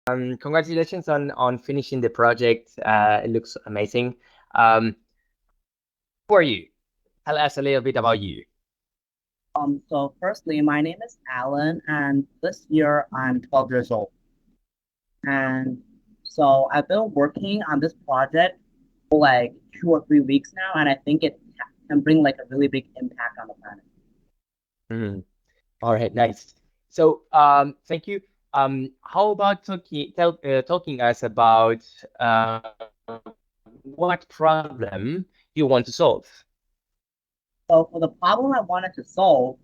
Congratulations on finishing the project. It looks amazing. Who are you? Tell us a little bit about you. So firstly, my name is Alan, and this year I'm 12 years old. And so I've been working on this project for like 2 or 3 weeks now, and I think it can bring like a really big impact on the planet. Mhm. All right, nice. So, thank you. How about talking us about what problem you want to solve? So for the problem I wanted to solve,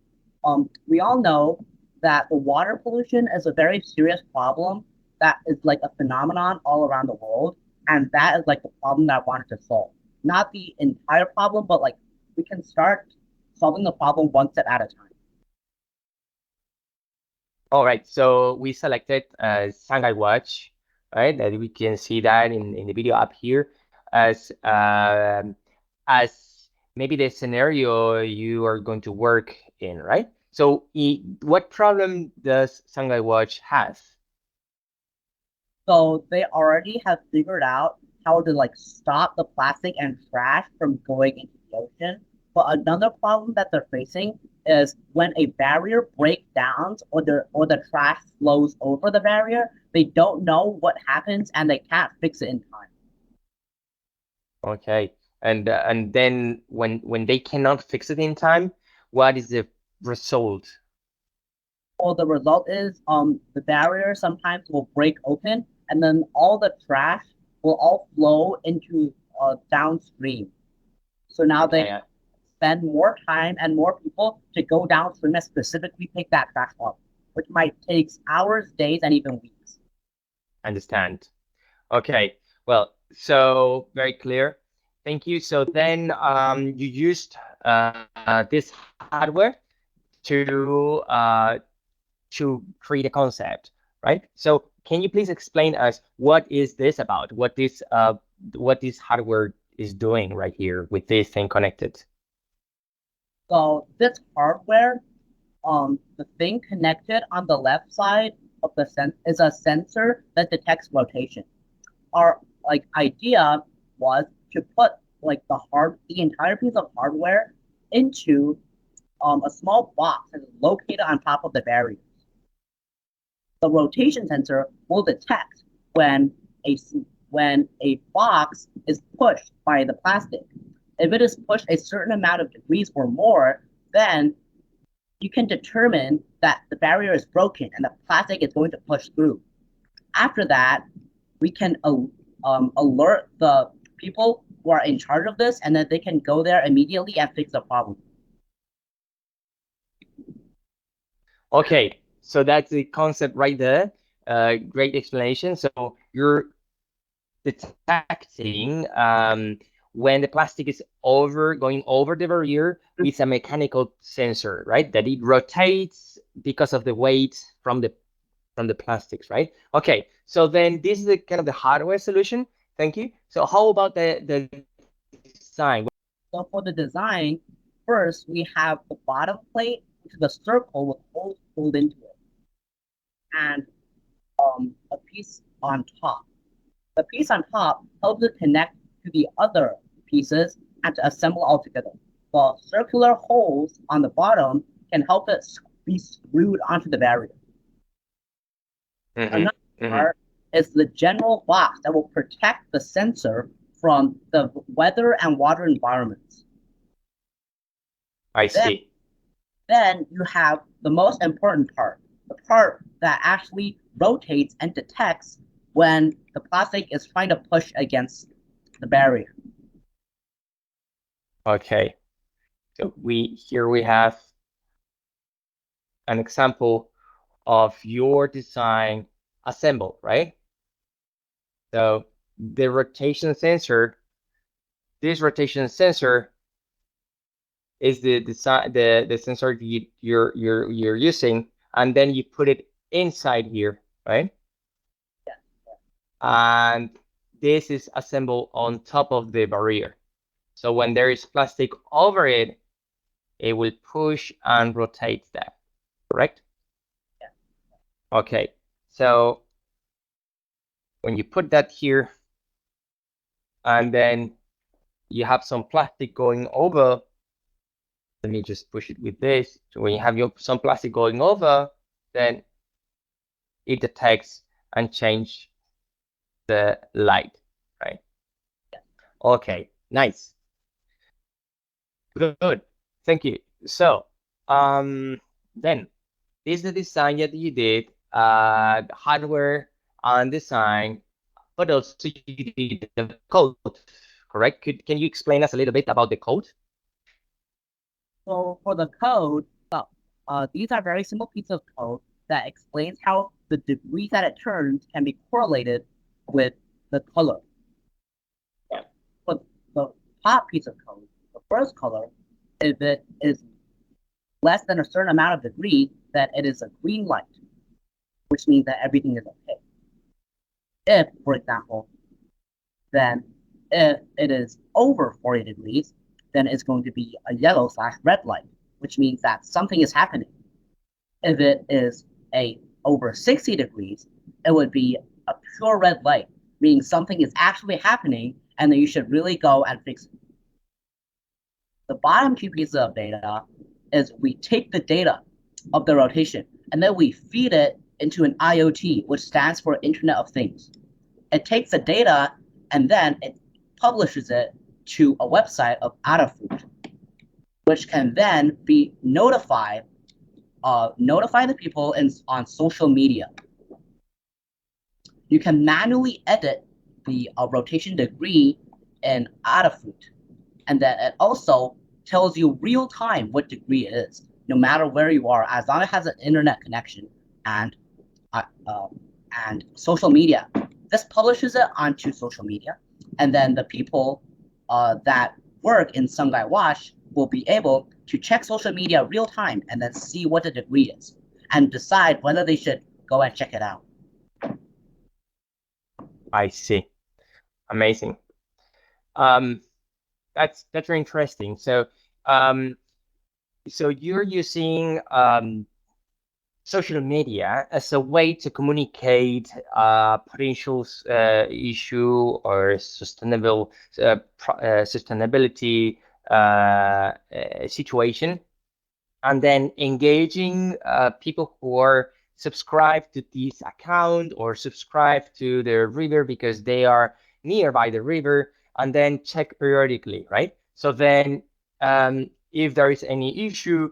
we all know that the water pollution is a very serious problem that is like a phenomenon all around the world, and that is like the problem that I wanted to solve. Not the entire problem, but like we can start solving the problem one step at a time. All right, so we selected Sungai Watch, right? That we can see that in the video up here as as maybe the scenario you are going to work in, right? So, what problem does Sungai Watch have? So they already have figured out how to like stop the plastic and trash from going into the ocean. But another problem that they're facing is when a barrier breaks down or the trash flows over the barrier, they don't know what happens and they can't fix it in time. Okay, and then when they cannot fix it in time, what is the result? Or the result is the barrier sometimes will break open and then all the trash will all flow into downstream. So now they Okay, spend more time and more people to go downstream and specifically pick that trash up, which might take hours, days, and even weeks. understand. Okay, well, so very clear. Thank you. So then you used this hardware to uh, to create a concept, right? So can you please explain us what is this about? What this hardware is doing right here with this thing connected? So this hardware, the thing connected on the left side of the is a sensor that detects rotation. Our like idea was to put like the entire piece of hardware into a small box that is located on top of the barrier. The rotation sensor will detect when a when a box is pushed by the plastic. If it is pushed a certain amount of degrees or more, then you can determine that the barrier is broken and the plastic is going to push through. After that, we can alert the people who are in charge of this, and then they can go there immediately and fix the problem. Okay, so that's the concept right there. Great explanation. So you're detecting when the plastic is going over the barrier with a mechanical sensor, right? That it rotates because of the weight from the plastics, right? Okay, so then this is the kind of the hardware solution. Thank you. So how about the design? So for the design, first we have the bottom plate, which is a circle with holes pulled into it, and a piece on top. The piece on top helps it connect to the other pieces and to assemble all together. The circular holes on the bottom can help it be screwed onto the barrier. Hmm. Another Hmm. part is the general box that will protect the sensor from the weather and water environments. I Then, see. then you have the most important part, the part that actually rotates and detects when the plastic is trying to push against the barrier. Okay. So we have an example of your design assembled, right? So the rotation sensor, this rotation sensor is the design the sensor you're using, and then you put it inside here, right? Yeah. And this is assembled on top of the barrier. So when there is plastic over it, it will push and rotate that, correct? Yeah. Okay. So when you put that here, and then you have some plastic going over, let me just push it with this. So when you have some plastic going over, then it detects and change the light, right? Okay, nice. Good. Thank you. So, then this is the design that you did, hardware and design, but also you did the code, correct? Can you explain us a little bit about the code? So for the code, these are very simple pieces of code that explains how the degrees that it turns can be correlated with the color. For the top piece of code, the first color, if it is less than a certain amount of degrees, then it is a green light, which means that everything is okay. If, for example, then if it is over 40 degrees, then it's going to be a yellow/red light, which means that something is happening. If it is a over 60 degrees, it would be a pure red light, meaning something is actually happening and then you should really go and fix it. The bottom two pieces of data is we take the data of the rotation and then we feed it into an IoT, which stands for Internet of Things. It takes the data and then it publishes it to a website of Adafruit, which can then be notify the people on social media. You can manually edit the rotation degree in Adafruit, and then it also tells you real time what degree it is, no matter where you are, as long as it has an internet connection and uh, uh, and social media. This publishes it onto social media, and then the people that work in Sungai Watch will be able to check social media real time and then see what the degree is and decide whether they should go and check it out. I see. Amazing. Um, that's very interesting. So, so you're using social media as a way to communicate potential issue or sustainability situation, and then engaging people who are subscribed to this account or subscribe to the river because they are nearby the river, and then check periodically, right? So then if there is any issue,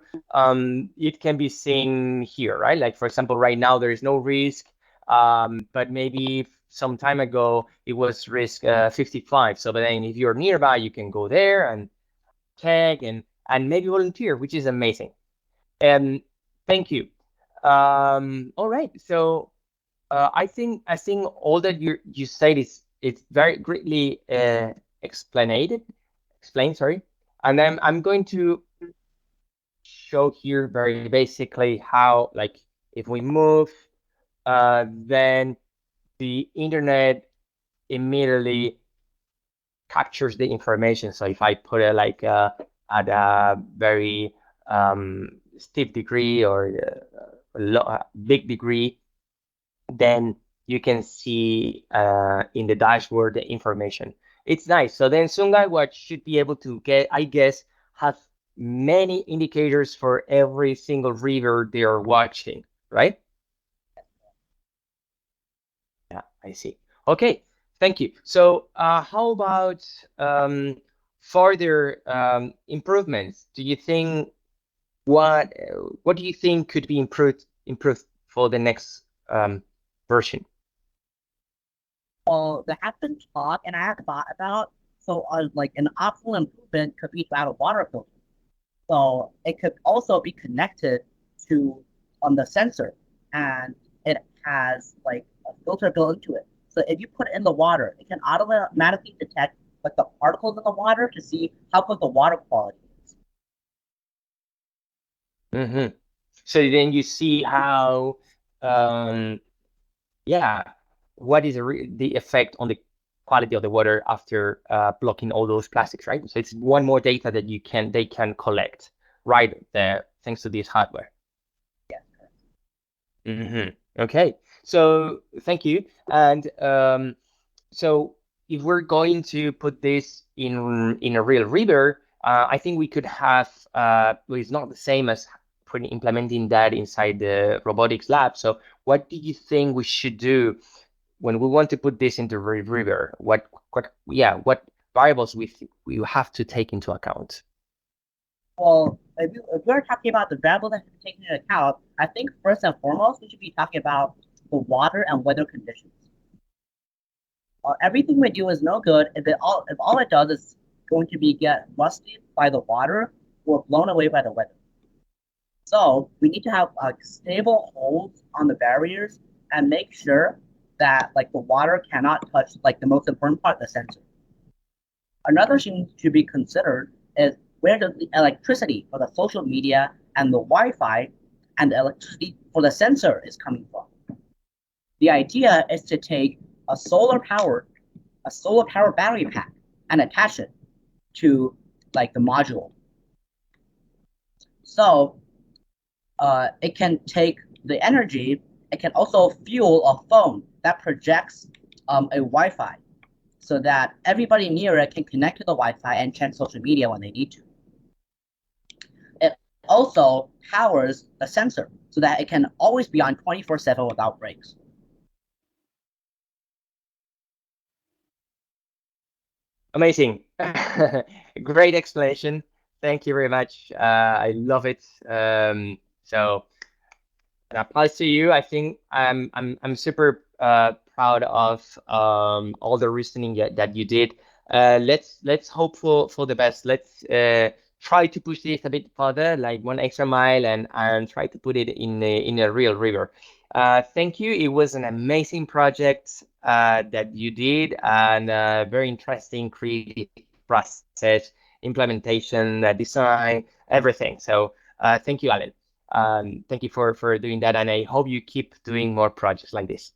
it can be seen here, right? Like, for example, right now there is no risk, but maybe some time ago it was risk 55. So but then if you're nearby, you can go there and check and maybe volunteer, which is amazing. Thank you. All right. So I think all that you said is it's very greatly explained. Sorry, and then I'm going to show here very basically how, like, if we move, then the internet immediately captures the information. So if I put it like at a very steep degree or big degree, then you can see in the dashboard the information. It's nice. So then Sungai Watch should be able to get, I guess, have many indicators for every single river they are watching, right? Yeah, I see. Okay, thank you. So how about further improvements? Do you think what do you think could be improved for the next version? Well, there has been talk, and I have thought about so like an optimal improvement could be to add a water filter. So it could also be connected to on the sensor, and it has like a filter built into it. So if you put it in the water, it can automatically detect like the particles in the water to see how good the water quality is. Mm-hmm. So then you see how, yeah, what is the effect on the quality of the water after blocking all those plastics, right? So it's one more data that they can collect right there thanks to this hardware. Yeah. Mm-hmm. Okay. So thank you. And so if we're going to put this in a real river, I think we could have well, it's not the same as putting implementing that inside the robotics lab. So what do you think we should do when we want to put this into river? What variables we have to take into account? Well, if we're talking about the variables that should be taken into account, I think first and foremost we should be talking about the water and weather conditions. Everything we do is no good if all it does is going to be get rusted by the water or blown away by the weather. So we need to have stable holds on the barriers and make sure that like the water cannot touch like the most important part, the sensor. Another thing to be considered is where the electricity for the social media and the Wi-Fi and the electricity for the sensor is coming from. The idea is to take a solar power battery pack and attach it to like the module. So it can take the energy. It can also fuel a phone that projects a Wi-Fi so that everybody near it can connect to the Wi-Fi and check social media when they need to. It also powers the sensor so that it can always be on 24/7 without breaks. Amazing. Great explanation. Thank you very much. I love it. So and applies to you. I think I'm super proud of all the reasoning that you did. Let's hope for the best. Let's try to push this a bit further, like one extra mile, and try to put it in a real river. Thank you. It was an amazing project that you did, and very interesting creative process, implementation, design, everything. So thank you, Alan. Thank you for doing that, and I hope you keep doing more projects like this.